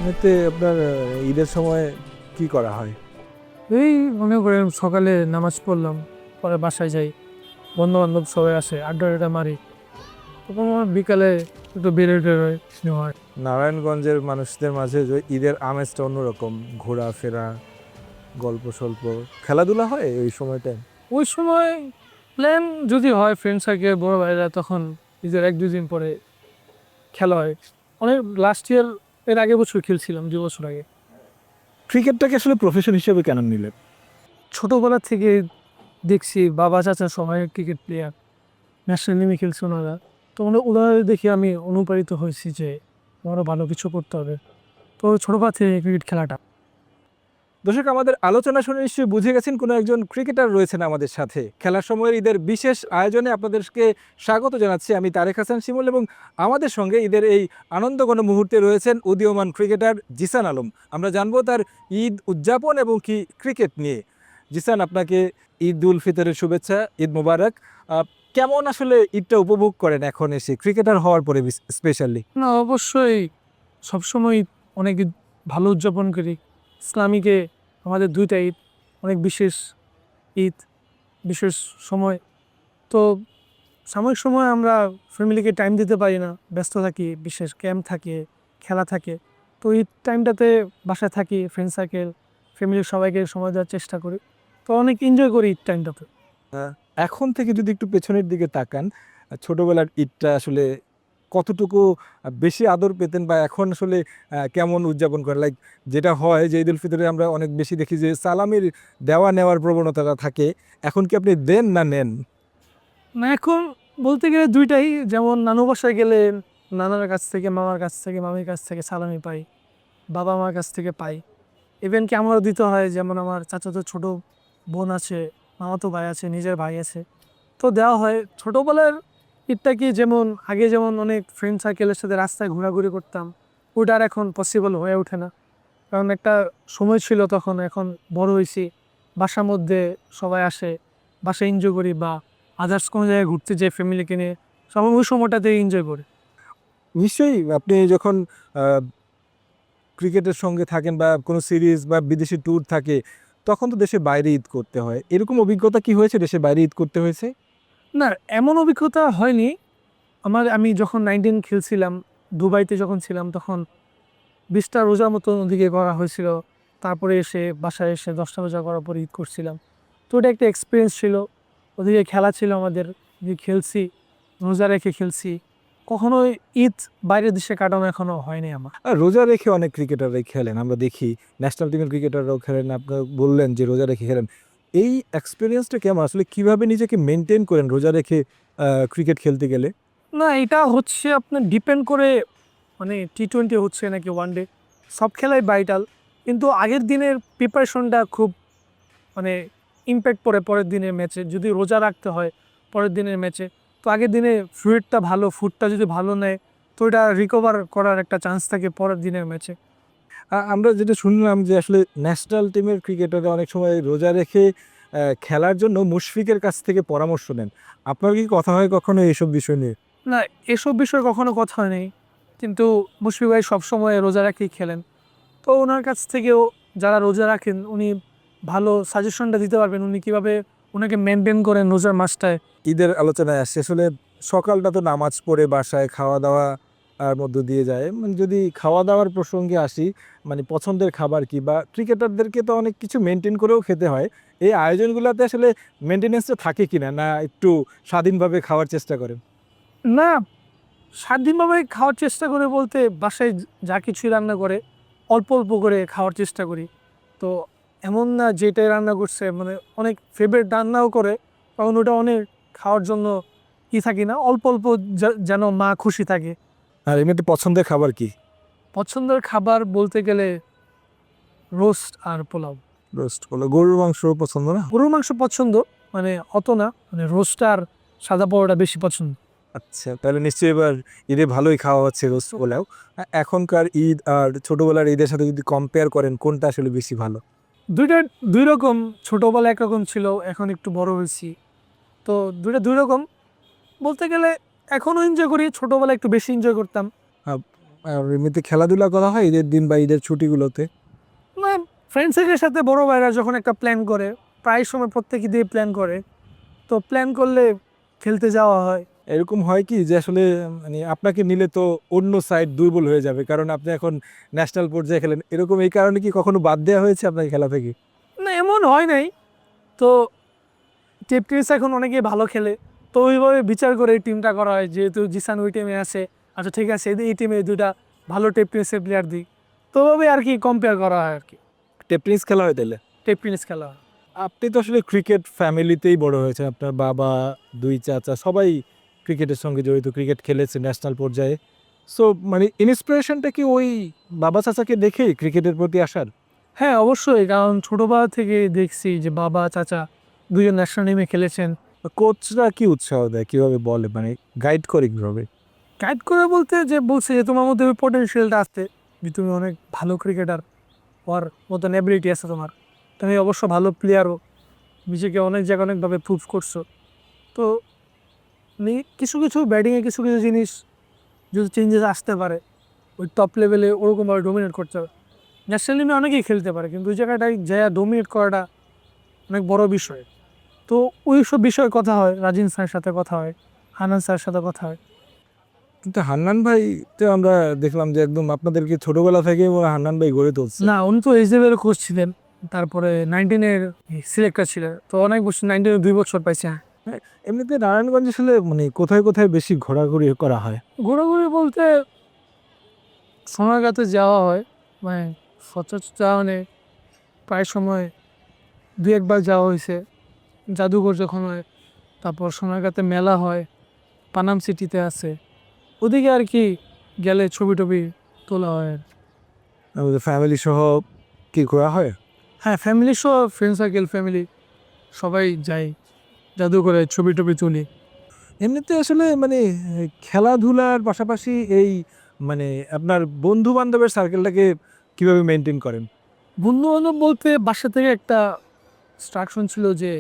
এতে আপনার ঈদের সময় কি করা হয়? এই মনে করেন সকালে নামাজ পড়লাম, পরে বাসায় যাই, বন্ধু বান্ধব সবাই আসে, আড্ডা আড্ডা মারি। তখন আমার বিকালে একটু বেরোয় টেরোয় হয়। নারায়ণগঞ্জের মানুষদের মাঝে যে ঈদের আমেজটা অন্যরকম, ঘোরাফেরা, গল্প স্বল্প, খেলাধুলা হয় ওই সময়টায়। ওই সময় প্ল্যান যদি হয় ফ্রেন্ড সার্কেল বড় ভাইরা, তখন ঈদের 1-2 দিন পরে খেলা হয়। অনেক লাস্ট ইয়ার এর আগে বছর খেলছিলাম, 2 বছর আগে। ক্রিকেটটাকে আসলে প্রফেশন হিসেবে কেন নিলেন? ছোটোবেলা থেকে দেখছি বাবা চাচা সবাই ক্রিকেট প্লেয়ার, ন্যাশনাল টিমে খেলছে ওনারা। তো ওনাদের দেখে আমি অনুপ্রাণিত হয়েছি যে আমারও ভালো কিছু করতে হবে। তো ছোটোবেলা থেকে ক্রিকেট খেলাটা। দর্শক, আমাদের আলোচনা শুনে নিশ্চয়ই বুঝে গেছেন কোনো একজন ক্রিকেটার রয়েছেন আমাদের সাথে। খেলার সময়ের ঈদের বিশেষ আয়োজনে আপনাদেরকে স্বাগত জানাচ্ছি। আমি তারেক হাসান শিমুল, এবং আমাদের সঙ্গে ঈদের এই আনন্দঘন মুহূর্তে রয়েছেন উদীয়মান ক্রিকেটার জিসান আলম। আমরা জানবো তার ঈদ উদযাপন এবং কি ক্রিকেট নিয়ে। জিসান, আপনাকে ঈদ উল ফিতরের শুভেচ্ছা, ঈদ মোবারক। কেমন আসলে ঈদটা উপভোগ করেন এখন এসে ক্রিকেটার হওয়ার পরে স্পেশালি? না, অবশ্যই সবসময় অনেক ঈদ ভালো উদযাপন করি। ইসলামিকে আমাদের 2টা ঈদ অনেক বিশেষ ঈদ, বিশেষ সময়। তো সাময়িক সময় আমরা ফ্যামিলিকে টাইম দিতে পারি না, ব্যস্ত থাকি, বিশেষ ক্যাম্প থাকে, খেলা থাকে। তো ঈদ টাইমটাতে বাসায় থাকি, ফ্রেন্ড সার্কেল, ফ্যামিলির সবাইকে সময় দেওয়ার চেষ্টা করি। তো অনেক এনজয় করি ঈদ টাইমটাতে। এখন থেকে যদি একটু পেছনের দিকে তাকান, ছোটবেলার ঈদটা আসলে কতটুকু বেশি আদর পেতেন, বা এখন আসলে কেমন উদযাপন করেন? লাইক, যেটা হয় যে ঈদ উল ফিতরে আমরা অনেক বেশি দেখি যে সালামির দেওয়া নেওয়ার প্রবণতাটা থাকে। এখন কি আপনি দেন না নেন? না, এখন বলতে গেলে 2টাই। যেমন নানু বাসায় গেলে নানার কাছ থেকে, মামার কাছ থেকে, মামির কাছ থেকে সালামি পাই, বাবা মার কাছ থেকে পাই। ইভেন কি আমারও দিতে হয়, যেমন আমার চাচাতো ছোট বোন আছে, মামাতো ভাই আছে, নিজের ভাই আছে। তো দেওয়া হয়। ছোটোবেলার ঈদটা কি, যেমন আগে যেমন অনেক ফ্রেন্ড সার্কেলের সাথে রাস্তায় ঘোরাঘুরি করতাম, ওটা আর এখন পসিবল হয়ে ওঠে না। কারণ একটা সময় ছিল তখন, এখন বড় হয়েছি, বাসার মধ্যে সবাই আসে, বাসায় এনজয় করি, বা আদার্স কোনো জায়গায় ঘুরতে যাই ফ্যামিলিকে নিয়ে, সবাই ওই সময়টাতে এনজয় করি। নিশ্চয়ই আপনি যখন ক্রিকেটের সঙ্গে থাকেন বা কোনো সিরিজ বা বিদেশি ট্যুর থাকে, তখন তো দেশের বাইরে ঈদ করতে হয়। এরকম অভিজ্ঞতা কি হয়েছে, দেশের বাইরে ঈদ করতে হয়েছে? না, এমন অভিজ্ঞতা হয়নি আমার। আমি যখন 19 খেলছিলাম, দুবাইতে যখন ছিলাম, তখন 20টা রোজার মতো ওদিকে করা হয়েছিল। তারপরে এসে বাসায় এসে 10টা রোজা করার পর ঈদ করছিলাম। তো ওটা একটা এক্সপিরিয়েন্স ছিল। ওদিকে খেলা ছিল আমাদের, যে খেলছি, রোজা রেখে খেলছি। কখনোই ঈদ বাইরের দেশে কাটানো এখনো হয়নি আমার। আর রোজা রেখে অনেক ক্রিকেটাররাই খেলেন, আমরা দেখি ন্যাশনাল টিমের ক্রিকেটাররাও খেলেন। আপনার বললেন যে রোজা রেখে খেলেন, এই এক্সপিরিয়েন্সটা কেমন? আসলে কিভাবে নিজেকে মেনটেন করেন রোজা রেখে ক্রিকেট খেলতে গেলে? না, এটা হচ্ছে আপনার ডিপেন্ড করে, মানে T20 হচ্ছে নাকি ওয়ানডে, সব খেলাই ভাইটাল। কিন্তু আগের দিনের প্রিপারেশনটা খুব, মানে ইমপ্যাক্ট পড়ে পরের দিনের ম্যাচে। যদি রোজা রাখতে হয় পরের দিনের ম্যাচে, তো আগের দিনে ফ্লুইডটা ভালো, ফুডটা যদি ভালো নেয়, তো এটা রিকভার করার একটা চান্স থাকে পরের দিনের ম্যাচে। আমরা যেটা শুনলাম যে আসলে ন্যাশনাল টিমের ক্রিকেটাররা অনেক সময় রোজা রেখে খেলার জন্য মুশফিকের কাছ থেকে পরামর্শ নেন। আপনার কি কথা হয় কখনো এইসব বিষয় নিয়ে? না, এসব বিষয়ে কখনো কথা নেই, কিন্তু মুশফিক ভাই সবসময় রোজা রাখেই খেলেন। তো ওনার কাছ থেকেও, যারা রোজা রাখেন, উনি ভালো সাজেশনটা দিতে পারবেন, উনি কীভাবে ওনাকে মেনটেন করেন রোজার মাসটায়। ঈদের আলোচনায় আসছে আসলে, সকালটা তো নামাজ পড়ে বাসায় খাওয়া দাওয়া আর মধ্য দিয়ে যায়। মানে যদি খাওয়া দাওয়ার প্রসঙ্গে আসি, মানে পছন্দের খাবার কি, বা ক্রিকেটারদেরকে তো অনেক কিছু মেনটেন করেও খেতে হয়। এই আয়োজনগুলোতে আসলে মেনটেনেন্সটা থাকে কিনা, না একটু স্বাধীনভাবে খাওয়ার চেষ্টা করেন? না, স্বাধীনভাবে খাওয়ার চেষ্টা করে বলতে, বাসায় যা কিছুই রান্না করে অল্প অল্প করে খাওয়ার চেষ্টা করি। তো এমন না যেটাই রান্না করছে, মানে অনেক ফেভারিট রান্নাও করে, কারণ ওটা অনেক খাওয়ার জন্য থাকি না, অল্প অল্প, যেন মা খুশি থাকে। আর এমনিতে পছন্দের খাবার কি? পছন্দের খাবার বলতে গেলে রোস্ট আর পোলাও। রোস্ট বলো, গরুর মাংস পছন্দ না? গরুর মাংস পছন্দ, মানে অত না, মানে রোস্ট আর সাদা পরোটা বেশি পছন্দ। আচ্ছা, তাহলে নিশ্চয়ই এবার ঈদে ভালোই খাওয়া হচ্ছে রোস্ট পোলাও। এখনকার ঈদ আর ছোটবেলার ঈদের সাথে যদি কম্পেয়ার করেন, কোনটা আসলে বেশি ভালো? দুইটা দুই রকম। ছোটোবেলা একরকম ছিল, এখন একটু বড় হয়েছি, তো দুইটা দুই রকম। বলতে গেলে এখনও এনজয় করি, ছোটোবেলা একটু বেশি এনজয় করতাম। আর এমনিতে খেলাধুলা করা হয় ঈদের দিন বা ঈদের ছুটিগুলোতে? না, ফ্রেন্ডসের সাথে বড় ভাইরা যখন একটা প্ল্যান করে, প্রায় সময় প্রত্যেক ঈদে প্ল্যান করে, তো প্ল্যান করলে খেলতে যাওয়া হয়। এরকম হয় কি যে আসলে মানে আপনাকে নিলে তো অন্য সাইড দুর্বল হয়ে যাবে, কারণ আপনি এখন ন্যাশনাল পর্যায়ে খেলেন, এরকম এই কারণে কি কখনো বাদ দেওয়া হয়েছে আপনাকে খেলা থেকে? না, এমন হয় নাই। তো টেপ টেনিস এখন অনেকেই ভালো খেলে, তো ওইভাবে বিচার করে এই টিমটা করা হয়, যেহেতু জিসান ওই টিমে আছে, আচ্ছা ঠিক আছে এই টিমে দুটা ভালো টেপ টেনিসের প্লেয়ার দিই, তো ওভাবে আর কি কম্পেয়ার করা হয় আর কি। টেনিস খেলা হয় তাহলে? টেপ টেনিস খেলা হয়। আপনি তো আসলে ক্রিকেট ফ্যামিলিতেই বড় হয়েছেন, আপনার বাবা, দুই চাচা সবাই ক্রিকেটের সঙ্গে জড়িত, ক্রিকেট খেলেছে ন্যাশনাল পর্যায়ে। সো মানে ইন্সপিরেশনটা কি ওই বাবা চাচাকে দেখেই ক্রিকেটের প্রতি আসার? হ্যাঁ অবশ্যই, কারণ ছোটোবেলা থেকে দেখছি যে বাবা চাচা দুজন ন্যাশনাল টিমে খেলেছেন। কোচরা কি উৎসাহ দেয়, কিভাবে বলে, মানে গাইড করে কিভাবে? গাইড করে বলতে যে বলছে যে তোমার মধ্যে ওই পটেনশিয়ালটা আছে, যে তুমি অনেক ভালো ক্রিকেটার, হওয়ার মতন অ্যাবিলিটি আছে তোমার, তুমি অবশ্য ভালো প্লেয়ারও, নিজেকে অনেক জায়গায় অনেকভাবে প্রুভ করছো। তো কিছু কিছু ব্যাটিংয়ে কিছু কিছু জিনিস যদি চেঞ্জেস আসতে পারে, ওই টপ লেভেলে ওরকমভাবে ডোমিনেট করতে হবে। ন্যাশনাল টিমে অনেকেই খেলতে পারে, কিন্তু ওই জায়গাটায় যা ডোমিনেট করাটা অনেক বড় বিষয়। তো ওই সব বিষয়ে কথা হয়, রাজিন স্যারের সাথে কথা হয়, হানান স্যারের সাথে কথা হয়। কিন্তু হান্নান ভাই তো আমরা দেখলাম যে একদম আপনাদেরকে ছোটবেলা থেকে হান্নান ভাই গড়ে তুলছে। না, উনি তো এইচএফের কোচ ছিলেন, তারপরে 19-এর সিলেক্টর ছিলেন, তো অনেক বছর 19-এ 2 বছর পাইছে। হ্যাঁ, এমনিতে নারায়ণগঞ্জ আসলে মানে কোথায় কোথায় বেশি ঘোরাঘুরি করা হয়? ঘোরাঘুরি বলতে সোনারগাঁতে যাওয়া হয়, মানে সচরাচর যাওয়া নেই, প্রায় সময় 2-1 বার যাওয়া হয়েছে। জাদুঘর যখন হয়, তারপর সোনারগাঁতে মেলা হয়, পানাম সিটিতে আছে, ওদিকে আর কি গেলে ছবি টবি তোলা হয়। আমাদের ফ্যামিলি সহ কি ঘোরা হয়? হ্যাঁ, ফ্যামিলি সহ, ফ্রেন্ড সার্কেল ফ্যামিলি সবাই যাই, জাদুঘরে ছবি টবি তুলি। এমনিতে আসলে মানে খেলাধুলার পাশাপাশি এই মানে আপনার বন্ধু বান্ধবের সার্কেলটাকে কিভাবে মেনটেন করেন? বন্ধু বান্ধব বলতে বাসা থেকে একটা ইনস্ট্রাকশন ছিল যে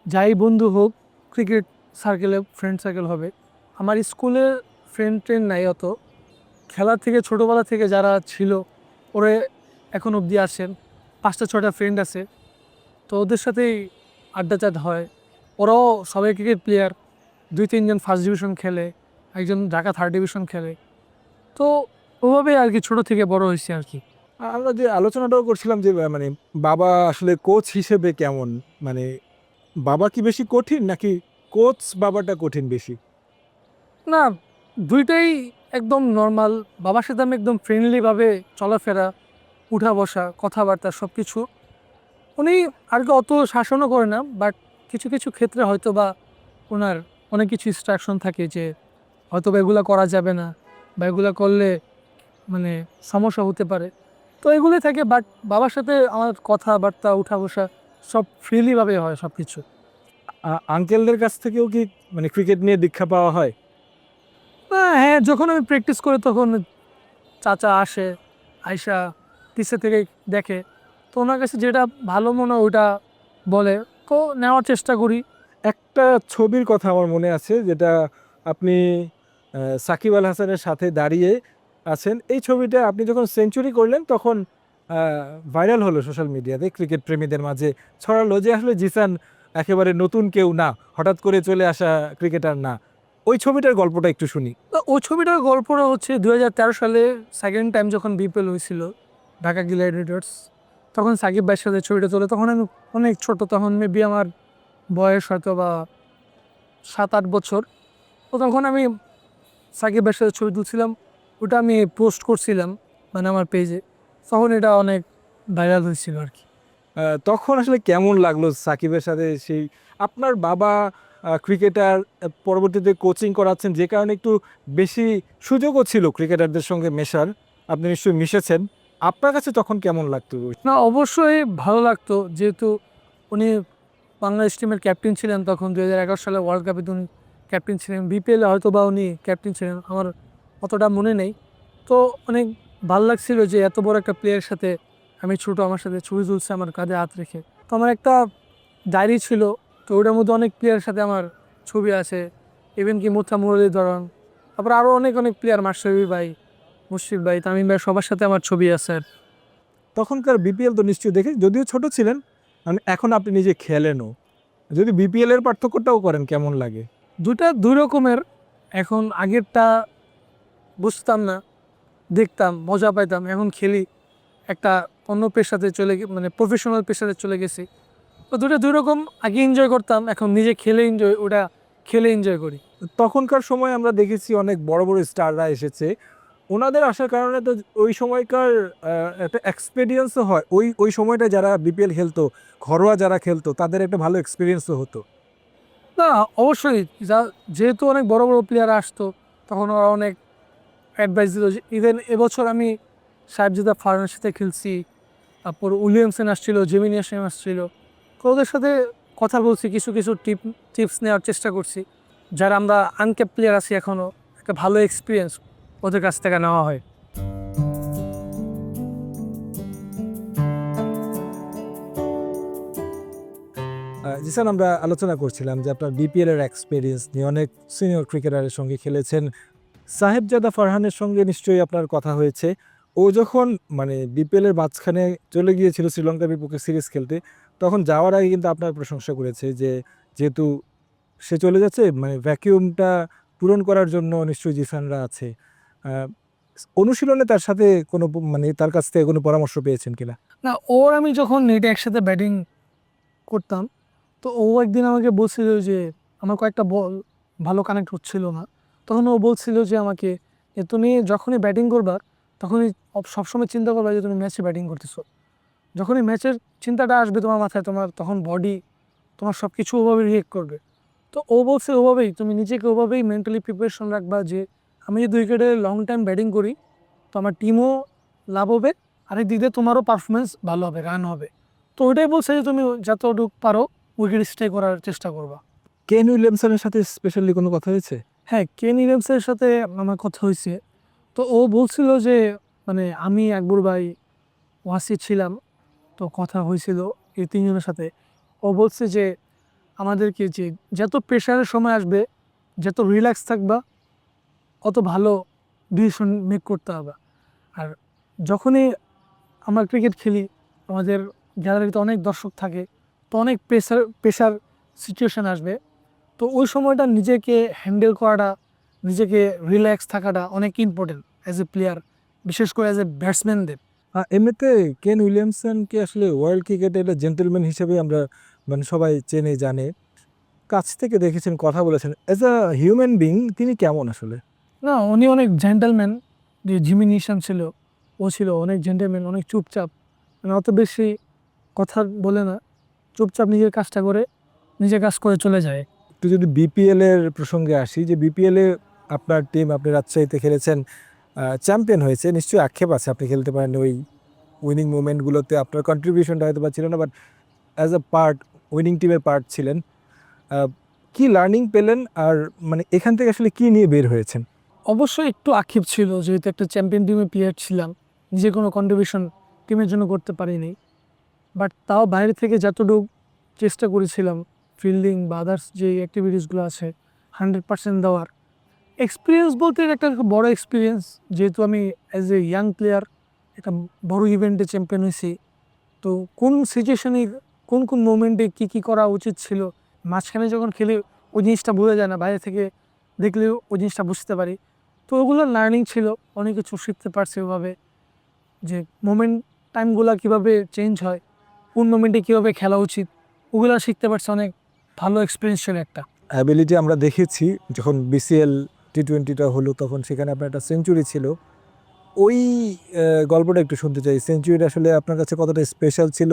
যাই বন্ধু হোক, ক্রিকেট সার্কেলে ফ্রেন্ড সার্কেল হবে। আমার স্কুলে ফ্রেন্ড ট্রেন্ড নাই অত, খেলা থেকে ছোটোবেলা থেকে যারা ছিল ওরা এখন অবধি আসেন, 5টা 6টা ফ্রেন্ড আছে, তো ওদের সাথেই আড্ডা চাট হয়। ওরাও সবাই ক্রিকেট প্লেয়ার, 2-3 জন ফার্স্ট ডিভিশন খেলে, একজন ঢাকা থার্ড ডিভিশন খেলে, তো ওভাবেই আর কি ছোটো থেকে বড় হয়েছে আর কি। আমরা যে আলোচনাটাও করছিলাম যে মানে বাবা আসলে কোচ হিসেবে কেমন, মানে বাবা কি বেশি কঠিন নাকি কোচ বাবাটা কঠিন বেশি? না, দুইটাই একদম নর্মাল। বাবার সাথে আমি একদম ফ্রেন্ডলিভাবে চলাফেরা, উঠা বসা, কথাবার্তা সব কিছু। উনি আর কি অত শাসনও করে না, বাট কিছু কিছু ক্ষেত্রে হয়তো বা ওনার অনেক কিছু ইনস্ট্রাকশন থাকে যে হয়তো বা এগুলো করা যাবে না, বা এগুলো করলে মানে সমস্যা হতে পারে, তো এগুলোই থাকে। বাট বাবার সাথে আমার কথাবার্তা, উঠা বসা সব ফ্রিলিভাবে হয় সব কিছু। আঙ্কেলদের কাছ থেকেও কি মানে ক্রিকেট নিয়ে দীক্ষা পাওয়া হয়? হ্যাঁ, যখন আমি প্র্যাকটিস করি তখন চাচা আসে, আয়সা পিছে থেকে দেখে, তো ওনার কাছে যেটা ভালো মনে হয় ওটা বলে, তো নেওয়ার চেষ্টা করি। একটা ছবির কথা আমার মনে আছে, যেটা আপনি সাকিব আল হাসানের সাথে দাঁড়িয়ে আছেন। এই ছবিটা আপনি যখন সেঞ্চুরি করলেন তখন ভাইরাল হলো সোশ্যাল মিডিয়াতে, ক্রিকেট প্রেমীদের মাঝে ছড়ালো যে আসলে জিসান একেবারে নতুন কেউ না, হঠাৎ করে চলে আসা ক্রিকেটার না। ওই ছবিটার গল্পটা একটু শুনি। তো ওই ছবিটার গল্পটা হচ্ছে 2013 সালে সেকেন্ড টাইম যখন বিপিএল হয়েছিল ঢাকা গ্ল্যাডিয়েটর্স, তখন সাকিব ভাইয়ের সাথে ছবিটা তোলে, তখন আমি অনেক ছোট, তখন মেবি আমার বয়স হয়তো বা 7-8 বছর। তো তখন আমি সাকিব ভাইয়ের সাথে ছবি তুলছিলাম, ওটা আমি পোস্ট করছিলাম মানে আমার পেজে, তখন এটা অনেক ভাইরাল হয়েছিল আর কি। তখন আসলে কেমন লাগলো সাকিবের সাথে সেই, আপনার বাবা ক্রিকেটার, পরবর্তীতে কোচিং করাচ্ছেন যে কারণে একটু বেশি সুযোগও ছিল ক্রিকেটারদের সঙ্গে মেশার, আপনি নিশ্চয়ই মিশেছেন, আপনার কাছে তখন কেমন লাগতো? না, অবশ্যই ভালো লাগতো, যেহেতু উনি বাংলাদেশ টিমের ক্যাপ্টেন ছিলেন, তখন 2011 সালে ওয়ার্ল্ড কাপে উনি ক্যাপ্টেন ছিলেন, বিপিএলে হয়তো বা উনি ক্যাপ্টেন ছিলেন, আমার অতটা মনে নেই। তো অনেক ভালো লাগছিল যে এত বড় একটা প্লেয়ারের সাথে আমি ছোটো, আমার সাথে ছবি তুলছে আমার কাঁধে হাত রেখে। তো আমার একটা ডায়েরি ছিল, তো ওটার মধ্যে অনেক প্লেয়ারের সাথে আমার ছবি আছে, ইভেন কি মুথা মুরলীধরন, তারপর আরও অনেক অনেক প্লেয়ার, মাশরাফি ভাই, মুশফিক ভাই, তামিম ভাই সবার সাথে আমার ছবি আছে। তখনকার বিপিএল তো নিশ্চয়ই দেখে, যদিও ছোট ছিলেন, মানে এখন আপনি নিজে খেলেনও, যদি বিপিএল এর পার্থক্যটাও করেন কেমন লাগে? দুটা দুই রকমের। এখন আগেরটা বুঝতাম না, দেখতাম মজা পাইতাম, এখন খেলি একটা অন্য পেশাতে মানে প্রফেশনাল পেশাতে চলে গেছি। তো দুটা দুই রকম। আগে এনজয় করতাম, এখন নিজে খেলে এনজয়, ওটা খেলে এনজয় করি। তখনকার সময় আমরা দেখেছি অনেক বড় বড় স্টাররা এসেছে, ওনাদের আসার কারণে তো ওই সময়কার একটা এক্সপিরিয়েন্সও হয়, ওই ওই সময়টা যারা বিপিএল খেলতো, ঘরোয়া যারা খেলতো তাদের একটা ভালো এক্সপিরিয়েন্সও হতো। না, অবশ্যই যেহেতু অনেক বড় বড় প্লেয়ার আসতো, তখন ওরা অনেক অ্যাডভাইস দিল। ইভেন এবছর আমি সাহেবজাদা ফারহানের সাথে খেলছি, তারপর উইলিয়ামসন আসছিল, জেমিনি আসছিল। তো ওদের সাথে কথা বলছি, কিছু কিছু টিপস নেওয়ার চেষ্টা করছি। যারা আমরা আনক্যাপ প্লেয়ার আছি এখনও, একটা ভালো এক্সপিরিয়েন্স ওদের কাছ থেকে নেওয়া হয়। জিসান, আমরা আলোচনা করছিলাম যে আপনার বিপিএল এর এক্সপিরিয়েন্স নিয়ে, অনেক সিনিয়র ক্রিকেটারের সঙ্গে খেলেছেন, সাহেবজাদা ফারহানের সঙ্গে নিশ্চয়ই আপনার কথা হয়েছে। ও যখন মানে বিপিএল এর মাঝখানে চলে গিয়েছিল শ্রীলঙ্কার বিপক্ষে সিরিজ খেলতে, তখন যাওয়ার আগে কিন্তু আপনার প্রশংসা করেছে যে যেহেতু সে চলে যাচ্ছে, মানে ভ্যাকিউমটা পূরণ করার জন্য নিশ্চয়ই জিসানরা আছে। আহ, অনুশীলনে তার সাথে কোনো মানে তার কাছ থেকে কোনো পরামর্শ পেয়েছেন কিনা? না, আমি যখন নেটে একসাথে ব্যাটিং করতাম, তো ও একদিন আমাকে বলছিল যে আমার কয়েকটা বল ভালো কানেক্ট হচ্ছিল না। তখন ও বলছিল যে আমাকে, যে তুমি যখনই ব্যাটিং করবা তখনই সবসময় চিন্তা করবা যে তুমি ম্যাচে ব্যাটিং করতেছো। যখনই ম্যাচের চিন্তাটা আসবে তোমার মাথায়, তোমার তখন বডি তোমার সব কিছু ওভাবে রিয়েক্ট করবে। তো ও বলছে ওভাবেই তুমি নিজেকে ওভাবেই মেন্টালি প্রিপারেশন রাখবা যে আমি যদি উইকেটে লং টাইম ব্যাটিং করি তো আমার টিমও লাভ হবে, আরেক দিক দিয়ে তোমারও পারফরমেন্স ভালো হবে, রান হবে। তো ওইটাই বলছে যে তুমি যতটুকু পারো উইকেট স্টে করার চেষ্টা করবা। কেন উইলিয়ামসনের সাথে স্পেশালি কোনো কথা হয়েছে? হ্যাঁ, কেন উইলিয়ামসের সাথে আমার কথা হয়েছে। তো ও বলছিল যে মানে আমি আকবর ভাই ওয়াসি ছিলাম, তো কথা হয়েছিল এই তিনজনের সাথে। ও বলছে যে আমাদেরকে যে যত প্রেশারের সময় আসবে, যত রিল্যাক্স থাকবা, অত ভালো ডিসিশন মেক করতে হবে। আর যখনই আমরা ক্রিকেট খেলি, আমাদের গ্যালারিতে অনেক দর্শক থাকে, তো অনেক প্রেশার সিচুয়েশান আসবে। তো ওই সময়টা নিজেকে হ্যান্ডেল করাটা, নিজেকে রিল্যাক্স থাকাটা অনেক ইম্পর্টেন্ট অ্যাজ এ প্লেয়ার, বিশেষ করে অ্যাজ এ ব্যাটসম্যানদের। এমনিতে কেন উইলিয়ামসনকে আসলে ওয়ার্ল্ড ক্রিকেটে একটা জেন্টলম্যান হিসেবে আমরা মানে সবাই চেনে জানে, কাছ থেকে দেখেছেন, কথা বলেছেন, অ্যাজ আ হিউম্যান বিং তিনি কেমন আসলে? না, উনি অনেক জেন্টলম্যান। যে জিমি নিশান ছিল, ও ছিল অনেক জেন্টলম্যান, অনেক চুপচাপ, মানে অত বেশি কথা বলে না, চুপচাপ নিজের কাজটা করে নিজের কাজ করে চলে যায়। একটু যদি বিপিএল এর প্রসঙ্গে আসি, যে বিপিএল এ আপনার টিম, আপনি রাজশাহীতে খেলেছেন, চ্যাম্পিয়ন হয়েছে, নিশ্চয়ই আক্ষেপ আছে আপনি খেলতে পারেন ওই উইনিং মুভমেন্টগুলোতে, আপনার কন্ট্রিবিউশনটা হয়তো বা ছিল না, but as a part, winning টিমের পার্ট ছিলেন। কি লার্নিং পেলেন, আর মানে এখান থেকে আসলে কি নিয়ে বের হয়েছেন? অবশ্যই একটু আক্ষেপ ছিল, যেহেতু একটা চ্যাম্পিয়ন টিমের প্লেয়ার ছিলাম, নিজে কোনো কন্ট্রিবিউশন টিমের জন্য করতে পারিনি। বাট তাও বাইরে থেকে যতটুকু চেষ্টা করেছিলাম, ফিল্ডিং বা আদার্স যে অ্যাক্টিভিটিসগুলো আছে 100% দেওয়ার। এক্সপিরিয়েন্স বলতে একটা বড় এক্সপিরিয়েন্স, যেহেতু আমি অ্যাজ এ ইয়াং প্লেয়ার একটা বড় ইভেন্টে চ্যাম্পিয়ন হয়েছি। তো কোন সিচুয়েশনে, কোন কোন মোমেন্টে কী কী করা উচিত ছিল, মাঝখানে যখন খেলে ওই জিনিসটা বোঝা যায় না, বাইরে থেকে দেখলেও ওই জিনিসটা বুঝতে পারি। তো ওগুলো লার্নিং ছিল, অনেক কিছু শিখতে পারছি ওভাবে, যে মোমেন্ট টাইমগুলো কীভাবে চেঞ্জ হয়, কোন মোমেন্টে কীভাবে খেলা উচিত, ওগুলো শিখতে পারছি। অনেক ভালো এক্সপিরিয়েন্স ছিল একটা। অ্যাবিলিটি আমরা দেখেছি যখন বিসিএল টি20টা হলো, তখন সেখানে আপনার একটা সেঞ্চুরি ছিল, ওই গল্পটা একটু শুনতে চাই। সেঞ্চুরিটা আসলে আপনার কাছে কতটা স্পেশাল ছিল,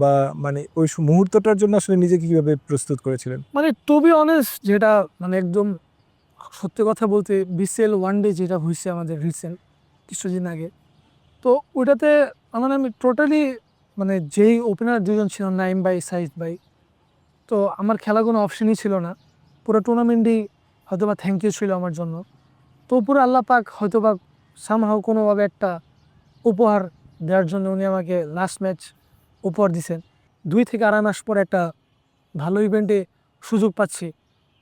বা মানে ওই মুহূর্তটার জন্য আসলে নিজেকে কীভাবে প্রস্তুত করেছিলেন? মানে টু বি অনেস্ট, যেটা মানে একদম সত্যি কথা বলতে, বিসিএল ওয়ান ডে যেটা হয়েছে আমাদের রিসেন্ট কিছুদিন আগে, তো ওইটাতে আমি টোটালি মানে যেই ওপেনার দুজন ছিল, নাইম ভাই, সাইদ ভাই, তো আমার খেলা কোনো অপশনই ছিল না। পুরো টুর্নামেন্টই হয়তোবা থ্যাংক ইউ ছিল আমার জন্য। তো পুরো আল্লাহ পাক হয়তোবা সামহাও কোনোভাবে একটা উপহার দেওয়ার জন্য উনি আমাকে লাস্ট ম্যাচ উপহার দিছেন। 2 থেকে 2.5 মাস পর একটা ভালো ইভেন্টে সুযোগ পাচ্ছি।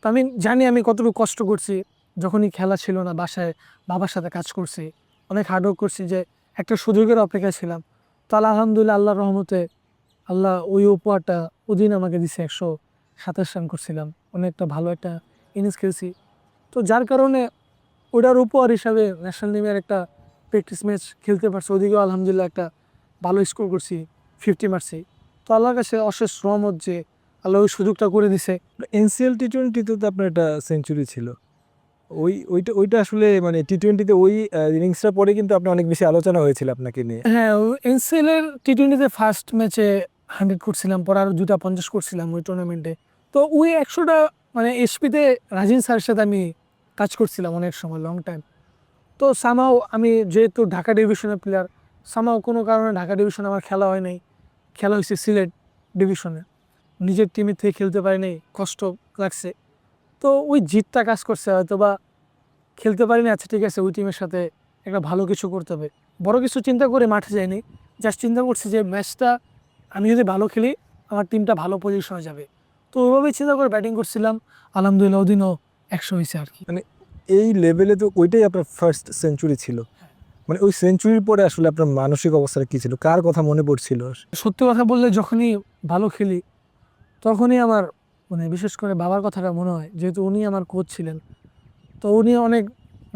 তো আমি জানি আমি কতটুকু কষ্ট করছি, যখনই খেলা ছিল না বাসায় বাবার সাথে কাজ করছি, অনেক হার্ডওয়ার্ক করছি, যে একটা সুযোগের অপেক্ষায় ছিলাম। তো আলহামদুলিল্লাহ আল্লাহর রহমতে আল্লাহ ওই উপহারটা ওদিন আমাকে দিছে। 127 রান করছিলাম, অনেকটা ভালো একটা ইনিংস খেলছি। তো যার কারণে ওটার উপহার হিসাবে ন্যাশনাল টিমের একটা প্র্যাকটিস ম্যাচ খেলতে পারছি, ওদিকেও আলহামদুলিল্লাহ একটা ভালো স্কোর করছি, 50 মারছি। তো আল্লাহর কাছে অশেষ রহমত যে আল্লাহ ওই সুযোগটা করে দিছে। এনসিএল টি-20তে তো আপনার একটা সেঞ্চুরি ছিল, ওইটা আসলে মানে টি-20তে ওই ইনিংসটা পরে কিন্তু আপনি অনেক বেশি আলোচনা হয়েছিল আপনাকে নিয়ে। হ্যাঁ, এনসিএল এর টি-20তে ফার্স্ট ম্যাচে 100 করছিলাম, পরে আরও 2টা 50 করছিলাম ওই টুর্নামেন্টে। তো ওই 100টা মানে এসপিতে রাজিন স্যারের সাথে আমি কাজ করছিলাম অনেক সময়, লং টাইম। তো সামাও আমি যেহেতু ঢাকা ডিভিশনের প্লেয়ার, সামাও কোনো কারণে ঢাকা ডিভিশনে আমার খেলা হয় নাই, খেলা হয়েছে সিলেট ডিভিশনে। নিজের টিমের থেকে খেলতে পারি নাই, কষ্ট লাগছে। তো ওই জিতটা কাজ করছে হয়তো, বা খেলতে পারিনি, আচ্ছা ঠিক আছে ওই টিমের সাথে একটা ভালো কিছু করতে হবে, বড় কিছু চিন্তা করে মাঠে যায়নি। জাস্ট চিন্তা করছি যে ম্যাচটা আমি যদি ভালো খেলি আমার টিমটা ভালো পজিশনে যাবে। তো ওইভাবেই চিন্তা করে ব্যাটিং করছিলাম, আলহামদুলিল্লাহ ওদিনও 100 হয়েছে আর কি। মানে এই লেভেলে তো ওইটাই আপনার ফার্স্ট সেঞ্চুরি ছিল, মানে ওই সেঞ্চুরির পরে আসলে আপনার মানসিক অবস্থাটা কী ছিল, কার কথা মনে পড়ছিল? সত্যি কথা বললে যখনই ভালো খেলি তখনই আমার মানে বিশেষ করে বাবার কথাটা মনে হয়, যেহেতু উনি আমার কোচ ছিলেন। তো উনি অনেক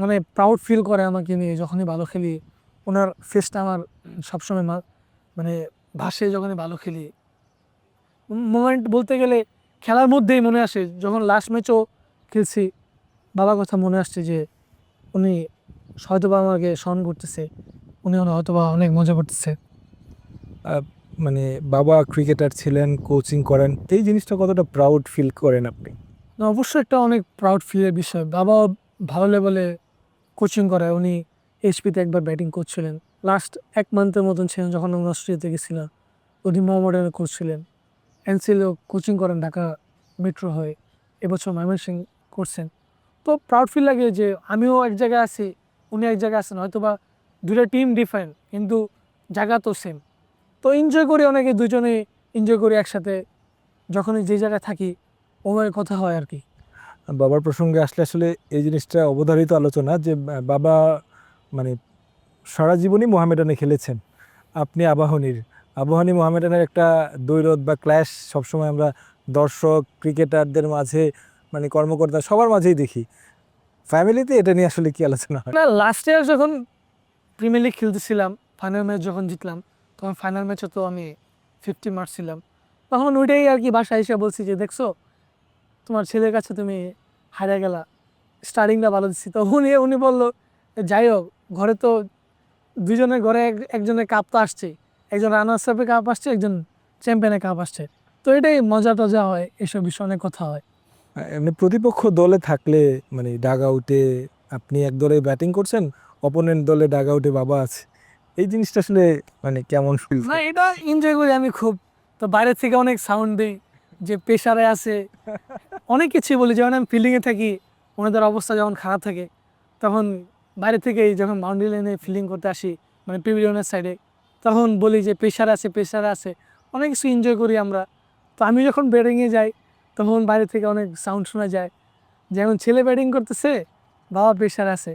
মানে প্রাউড ফিল করে আমাকে নিয়ে যখনই ভালো খেলি। ওনার ফেসটা আমার সবসময় মানে ভাসে যখনই ভালো খেলি। মোমেন্ট বলতে গেলে খেলার মধ্যেই মনে আসে, যখন লাস্ট ম্যাচও খেলছি বাবার কথা মনে আসছে যে উনি হয়তোবা আমাকে স্মরণ করতেছে, উনি হয়তোবা অনেক মজা করতেছে। আহ, মানে বাবা ক্রিকেটার ছিলেন, কোচিং করেন, এই জিনিসটা কতটা প্রাউড ফিল করেন আপনি? না, অবশ্যই একটা অনেক প্রাউড ফিলের বিষয়। বাবা ভালো লেভেলে কোচিং করে, উনি এইচপিতে একবার ব্যাটিং কোচ ছিলেন, লাস্ট 1 মান্থের মতন ছিলেন যখন আমি অস্ট্রেলিয়াতে গেছিলাম। উনি মোহামেডানের কোচ ছিলেন, এনসিএলও কোচিং করেন ঢাকা মেট্রো হয়ে, এবছর ময়মনসিংহ করছেন। তো প্রাউড ফিল লাগে যে আমিও এক জায়গায় আছি, উনি এক জায়গায় আছেন, হয়তো বা দুটা টিম ডিফারেন্ট কিন্তু জায়গা তো সেম। তো এনজয় করি, অনেকে দুজনে এনজয় করি একসাথে, যখনই যে জায়গায় থাকি ওভাবে কথা হয় আর কি। বাবার প্রসঙ্গে আসলে আসলে এই জিনিসটা অবধারিত আলোচনা যে বাবা মানে সারা জীবনই মোহামেডানে খেলেছেন, আপনি আবাহনী মোহামেডানের একটা দ্বৈরথ বা ক্ল্যাশ সবসময় আমরা দর্শক ক্রিকেটারদের মাঝে মানে কর্মকর্তা সবার মাঝেই দেখি। ফ্যামিলিতে এটা নিয়ে আসলে কি আলোচনা হয়? না, লাস্ট ইয়ার যখন প্রিমিয়ার লিগ খেলতেছিলাম, ফাইনাল ম্যাচ যখন জিতলাম, তখন ফাইনাল ম্যাচে তো আমি 50 মারছিলাম। তখন ওইটাই আর কি বাসায় এসে বলছি যে দেখছো তোমার ছেলের কাছে তুমি হারিয়ে গেলা, স্টার্টিংটা ভালো দিচ্ছি। তো উনি বললো যাই হোক, ঘরে তো দুজনের ঘরে একজনের কাপ তো আসছে, একজন রানার্স আপের কাপ আসছে, একজন চ্যাম্পিয়নের কাপ আসছে। তো এটাই মজা টজা হয়, এসব বিষয়ে অনেক কথা হয়। এমনি প্রতিপক্ষ দলে থাকলে মানে ডাগ আউটে আপনি এক দলে ব্যাটিং করছেন, অপোনেন্ট দলে ডাগ আউটে বাবা আছে, এই জিনিসটা আসলে মানে কেমন ফিল? না, এটা এনজয় করি আমি খুব। তো বাইরে থেকে অনেক সাউন্ড দিই যে প্রেশারে আছে, অনেক কিছু বলি। যখন আমি ফিল্ডিংয়ে থাকি, ওনাদের অবস্থা যখন খারাপ থাকে, তখন বাইরে থেকেই যখন বাউন্ডারি লাইনে ফিল্ডিং করতে আসি, মানে পিভিলিয়নের সাইডে, তখন বলি যে প্রেশারে আছে, অনেক কিছু এনজয় করি আমরা। তো আমি যখন ব্যাটিংয়ে যাই তখন বাইরে থেকে অনেক সাউন্ড শোনা যায়, যেমন ছেলে ব্যাটিং করতেছে, বাবা প্রেশার আছে।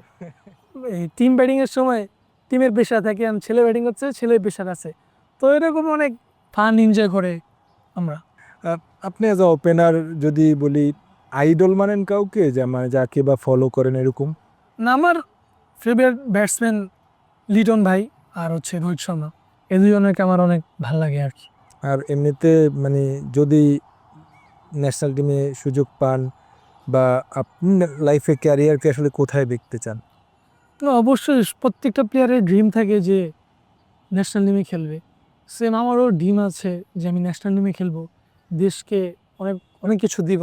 এই টিম ব্যাটিংয়ের সময় টিমের প্রেশার থাকে, আমি ছেলে ব্যাটিং করছে, ছেলের প্রেশার আছে। তো এরকম অনেক ফান এনজয় করে আমরা। আপনি অ্যাজ আ ওপেনার যদি বলি, আইডল মানেন কাউকে যা মানে যাকে বা ফলো করেন এরকম? না, আমার ফেভারিট ব্যাটসম্যান লিটন ভাই আর হচ্ছে রোহিত শর্মা, এই দুজনকে আমার অনেক ভালো লাগে আর কি। আর এমনিতে মানে যদি ন্যাশনাল টিমে সুযোগ পান বা আপনি লাইফে ক্যারিয়ারকে আসলে কোথায় দেখতে চান? তো অবশ্যই প্রত্যেকটা প্লেয়ারের ড্রিম থাকে যে ন্যাশনাল টিমে খেলবে। সেম আমারও ড্রিম আছে যে আমি ন্যাশনাল টিমে খেলবো, দেশকে অনেক অনেক কিছু দিব,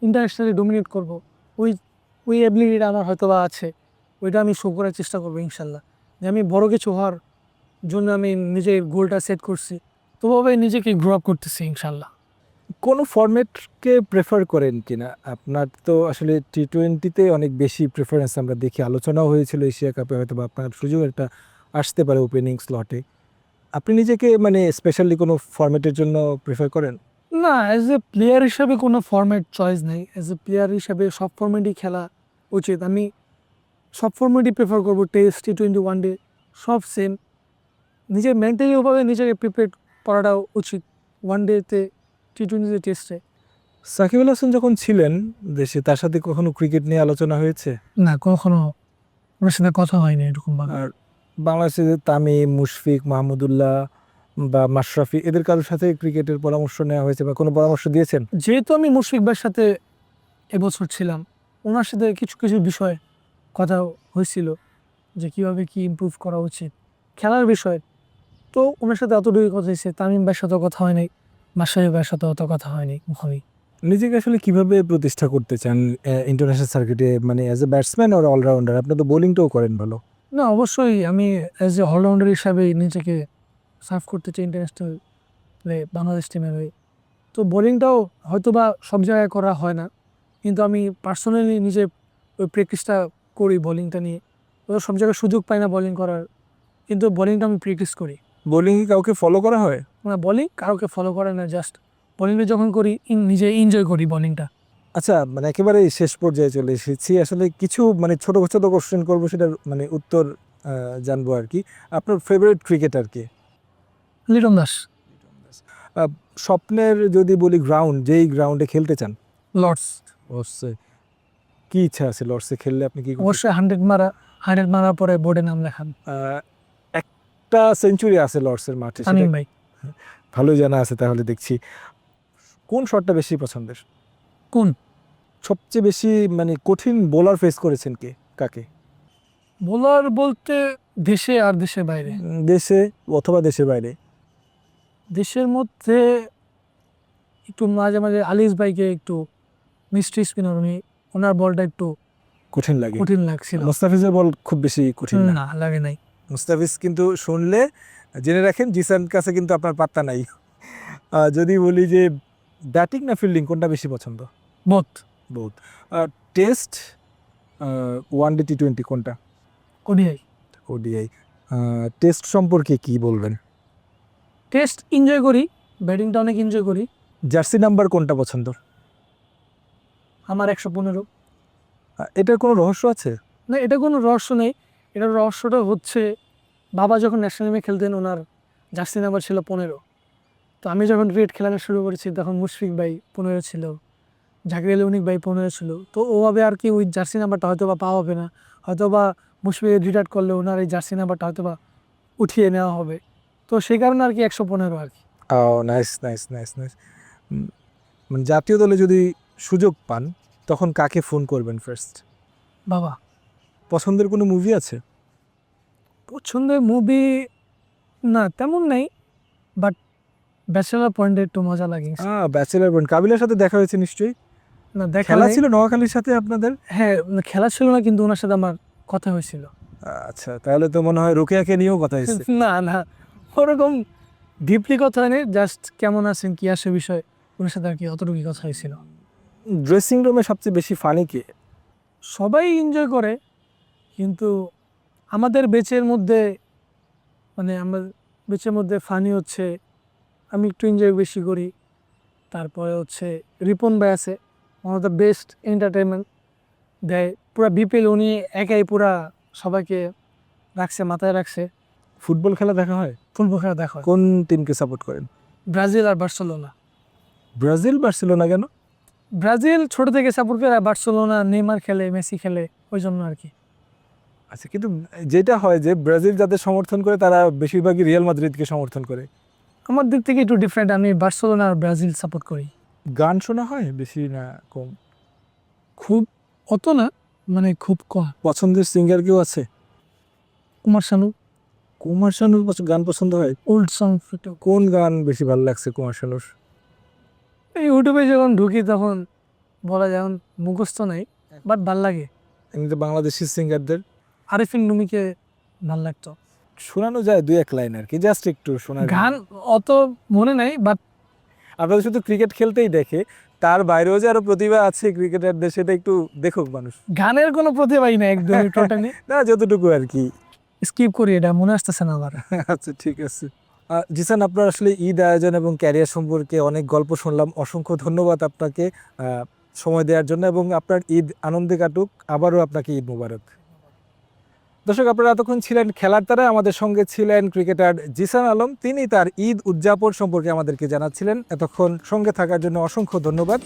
ইন্টারন্যাশনালি ডোমিনেট করব। ওই ওই অ্যাবিলিটিটা আমার হয়তো বা আছে, ওইটা আমি শো করার চেষ্টা করবো ইনশাল্লাহ। যে আমি বড় কিছু হওয়ার জন্য আমি নিজের গোলটা সেট করছি, তো ওভাবে নিজেকে গ্রো আপ করতেছি ইনশাল্লাহ। কোনো ফরম্যাটকে প্রেফার করেন কিনা? আপনার তো আসলে টি-20তে অনেক বেশি প্রেফারেন্স আমরা দেখি, আলোচনাও হয়েছিল এশিয়া কাপে হয়তো বা আপনার সুযোগ একটা আসতে পারে ওপেনিং স্লটে। আপনি নিজেকে মানে স্পেশালি কোনো ফরম্যাটের জন্য প্রেফার করেন? না, অ্যাজ এ প্লেয়ার হিসাবে কোনো ফরম্যাট চয়েস নেই। অ্যাজ এ প্লেয়ার হিসাবে সব ফরম্যাটই খেলা উচিত। আমি সব ফর্মেটই প্রেফার করবো, টেস্ট, T20, ওয়ানডে সব সেম। নিজের মেন্টালিভাবে নিজেকে প্রিপেয়ার করাটাও উচিত, ওয়ানডেতে, T20তে, টেস্টে। সাকিব আল হাসান যখন ছিলেন দেশে, তার সাথে কখনো ক্রিকেট নিয়ে আলোচনা হয়েছে? না, কখনো ওনার সাথে কথা হয়নি এরকম ভাবে। আর বাংলাদেশে যে তামিম, মুশফিক, মাহমুদুল্লাহ বা মাশরাফি, এদের কারোর সাথে ক্রিকেটের পরামর্শ নেওয়া হয়েছে বা কোনো পরামর্শ দিয়েছেন? যেহেতু আমি মুশফিক ভাইয়ের সাথে এবছর ছিলাম, ওনার সাথে কিছু কিছু বিষয় কথা হয়েছিল যে কীভাবে কি ইমপ্রুভ করা উচিত খেলার বিষয়। তো ওনার সাথে এতটুকুই কথা হয়েছে। তামিম ভাইয়ের সাথে কথা হয়নি, মাশরাফি ভাইয়ের সাথে অত কথা হয়নি মুখোমুখি। নিজেকে আসলে কিভাবে প্রতিষ্ঠা করতে চান ইন্টারন্যাশনাল সার্কিটে, মানে অ্যাজ এ ব্যাটসম্যান আর অলরাউন্ডার? আপনি তো বোলিংটাও করেন ভালো। না, অবশ্যই আমি অ্যাজ এ অলরাউন্ডার হিসাবে নিজেকে সার্ভ করতে চাই ইন্টারন্যাশনালে, বাংলাদেশ টিমের হয়ে। তো বোলিংটাও হয়তো বা সব জায়গায় করা হয় না, কিন্তু আমি পার্সোনালি নিজে ওই প্র্যাকটিসটা করি বোলিংটা নিয়ে। তো সব জায়গায় সুযোগ পাই না বোলিং করার, কিন্তু বোলিংটা আমি প্র্যাকটিস করি। বোলিং কাউকে ফলো করা হয়? মানে বোলিং কারোকে ফলো করে না, জাস্ট বোলিংটা যখন করি নিজে এনজয় করি বোলিংটা। আচ্ছা, মানে একেবারে শেষ পর্যায়ে চলে এসেছি। আসলে কিছু মানে ছোট ছোট কোশ্চেন করবো, সেটার মানে উত্তর জানবো আর কি। আপনার ফেভারিট ক্রিকেটার কে? লিটন দাস। স্বপ্নের যদি বলি গ্রাউন্ড, যেই গ্রাউন্ডে খেলতে চান? লর্ডস। অবশ্যই। কি ইচ্ছা আছে লর্ডসে খেললে আপনি কি করতে? অবশ্যই 100 মারার পরে বোর্ডে নাম লেখান। একটা সেঞ্চুরি আছে লর্ডসের মাঠে, সেটা তামিম ভাই। ভালোই জানা আছে তাহলে দেখছি। কোন শটটা বেশি পছন্দের? কোন সবচেয়ে বেশি মানে কঠিন বোলার ফেস করেছেন কে, কাকে? বোলার বলতে দেশে আর দেশের বাইরে? দেশে অথবা দেশের বাইরে। দেশের মধ্যে একটু মাঝে মাঝে আলিস ভাইকে একটু মিস্ট্রি স্পিনার, উনি ওনার বলটা একটু কঠিন লাগে। কঠিন লাগছিল। মুস্তাফিজের বল খুব বেশি কঠিন না। না, লাগে নাই। মুস্তাফিজ কিন্তু শুনলে জেনে রাখেন জিসান কাছে কিন্তু আপনার পাত্তা নাই। যদি বলি যে ব্যাটিং না ফিল্ডিং, কোনটা বেশি পছন্দ? বোথ। বহুত। টেস্ট, ওয়ানডে, T20 কোনটা? ওডিআই। ওডিআই। টেস্ট সম্পর্কে কি বলবেন? টেস্ট এনজয় করি, ব্যাটিংটা অনেক এনজয় করি। জার্সি নাম্বার কোনটা পছন্দ? আমার 115। এটার কোনো রহস্য আছে? না, এটা কোনো রহস্য নেই। এটার রহস্যটা হচ্ছে, বাবা যখন ন্যাশনাল টিমে খেলতেন ওনার জার্সি নাম্বার ছিল 15। তো আমি যখন ক্রিকেট খেলানো শুরু করেছি তখন মুশফিক ভাই 15 ছিল, জাকির আলী অনিক ভাই 15 ছিল। তো ওভাবে আর কি ওই জার্সি নাম্বারটা হয়তো বা পাওয়া হবে না, হয়তো বা মুশফিক রিটায়ার্ড করলে ওনার এই জার্সি নাম্বারটা হয়তো বা উঠিয়ে নেওয়া হবে। তো সেই কারণে আর কি 115 আর কি। ও নাইস নাইস নাইস নাইস। মানে জাতীয় দলে যদি সুযোগ পান তখন কাকে ফোন করবেন ফার্স্ট? বাবা। পছন্দের কোনো মুভি আছে? পছন্দের মুভি না তেমন নেই, বাট ব্যাচেলার পয়েন্টে একটু মজা লাগে। ব্যাচেলার পয়েন্ট, কাবিলার সাথে দেখা হয়েছে নিশ্চয়ই? না, দেখা খেলা নেই। ছিল নোয়াখালীর সাথে আপনাদের? হ্যাঁ, খেলা ছিল না, কিন্তু ওনার সাথে আমার কথা হয়েছিল। আচ্ছা, তাহলে তো মনে হয় রোকেয়াকে নিয়েও কথা হয়েছে। না না, ওরকম ডিপলি কথা নেই, জাস্ট কেমন আছেন কি আসে বিষয়, ওনার সাথে আর কি অতটুকুই কথা হয়েছিল। ড্রেসিং রুমে সবচেয়ে বেশি ফানি কে? সবাই এনজয় করে, কিন্তু আমাদের বেচের মধ্যে, মানে আমার বেচের মধ্যে ফানি হচ্ছে, আমি একটু এনজয় বেশি করি। তারপরে হচ্ছে রিপন ভাই আছে, one of the best entertainment দেয়। পুরা বিপিএল উনি একাই পুরা সবাইকে রাখছে, মাথায় রাখছে। ফুটবল খেলা দেখা হয়? ফুটবল খেলা দেখা হয়। কোন টিমকে সাপোর্ট করেন? ব্রাজিল আর বার্সেলোনা। ব্রাজিল, বার্সেলোনা কেন? ব্রাজিল ছোট থেকে সাপোর্ট করে, বার্সেলোনা নেইমার খেলে, মেসি খেলে, ওই জন্য আর কি। আচ্ছা, কিন্তু যেটা হয় যে ব্রাজিল যাদের সমর্থন করে তারা বেশিরভাগই রিয়াল মাদ্রিদকে সমর্থন করে। আমার দিক থেকে একটু ডিফারেন্ট, আমি বার্সেলোনা আর ব্রাজিল সাপোর্ট করি। গান শোনা হয় বেশি না কম? খুব অত না, মানে খুব কম। পছন্দের সিঙ্গার কেউ আছে? কুমার শানু। কুমার শানুর গান পছন্দ হয়? Old song. কোন গান বেশি ভালো লাগছে কুমার শানুর? ইউটিউবে যখন ঢুকি তখন বলা যায় মুখস্থ নাই, বাট ভাল লাগে। এমনিতে বাংলাদেশি সিঙ্গারদের আরিফিন রুমিকে ভাল লাগতো। শোনানো যায় দুই এক লাইন আর কি, জাস্ট একটু শোনা। গান অত মনে নাই, বাট আপনাদের শুধু ক্রিকেট খেলতেই দেখে, তার বাইরেও যে আরো প্রতিভা আছে ক্রিকেটারদের, সেটা একটু দেখুক মানুষ। গানের কোনো প্রতিভাই নাই একদমই, টোটালি। না, যতটুকু আর কি। স্কিপ করি, এটা মনে আসতেছে না আবার। আচ্ছা, ঠিক আছে। জিসান, আপনার আসলে ঈদ আয়োজন এবং ক্যারিয়ার সম্পর্কে অনেক গল্প শুনলাম। অসংখ্য ধন্যবাদ আপনাকে সময় দেওয়ার জন্য, এবং আপনার ঈদ আনন্দে কাটুক। আবারও আপনাকে ঈদ মোবারক। দর্শক, আপনারা এতক্ষণ ছিলেন খেলার তারায়। আমাদের সঙ্গে ছিলেন ক্রিকেটার জিসান আলম। তিনি তার ঈদ উদযাপন সম্পর্কে আমাদেরকে জানাচ্ছিলেন। এতক্ষণ সঙ্গে থাকার জন্য অসংখ্য ধন্যবাদ।